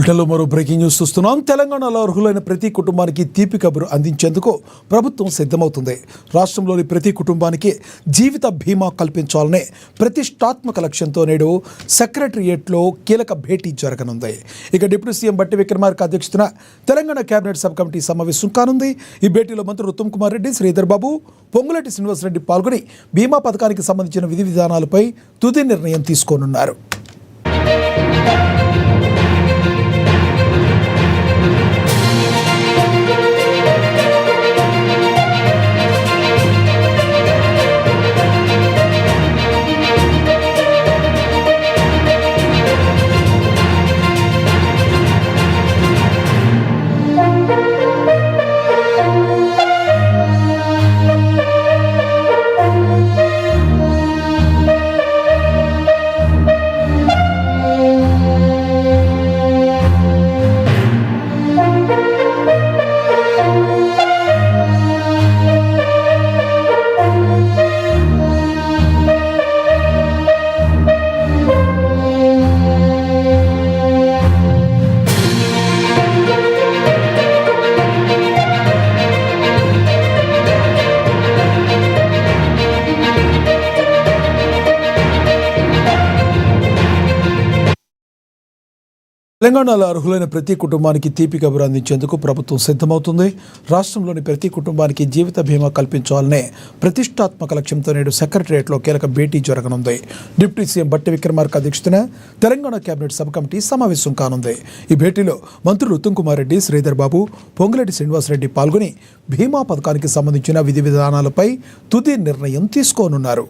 బులెటిన్లో మరో breaking news చూస్తున్నాం. తెలంగాణలో అర్హులైన ప్రతి కుటుంబానికి తీపి కబురు అందించేందుకు ప్రభుత్వం సిద్ధమవుతుంది. రాష్ట్రంలోని ప్రతి కుటుంబానికి జీవిత బీమా కల్పించాలనే ప్రతిష్టాత్మక లక్ష్యంతో నేడు సెక్రటరియేట్లో కీలక భేటీ జరగనుంది. ఇక డిప్యూటీ సీఎం బట్టి విక్రమార్క అధ్యక్షతన తెలంగాణ కేబినెట్ సబ్ కమిటీ సమావేశం కానుంది. ఈ భేటీలో మంత్రులు ఉత్తమ్ కుమార్ రెడ్డి, శ్రీధర్ బాబు, పొంగులేటి శ్రీనివాసరెడ్డి పాల్గొని బీమా పథకానికి సంబంధించిన విధి విధానాలపై తుది నిర్ణయం తీసుకోనున్నారు. తెలంగాణలో అర్హులైన ప్రతి కుటుంబానికి తీపి కబురు అందించేందుకు ప్రభుత్వం సిద్ధమవుతుంది. రాష్ట్రంలోని ప్రతి కుటుంబానికి జీవిత బీమా కల్పించాలనే ప్రతిష్టాత్మక లక్ష్యంతో నేడు సెక్రటరియట్లో కీలక భేటీ జరగనుంది. డిప్యూటీ సీఎం బట్టి విక్రమార్క అధ్యక్షతన తెలంగాణ కేబినెట్ సబ్ కమిటీ సమావేశం కానుంది. ఈ భేటీలో మంత్రులు ఉత్తమ్ కుమార్ రెడ్డి, శ్రీధర్ బాబు, పొంగులేటి శ్రీనివాసరెడ్డి పాల్గొని బీమా పథకానికి సంబంధించిన విధి విధానాలపై తుది నిర్ణయం తీసుకోనున్నారు.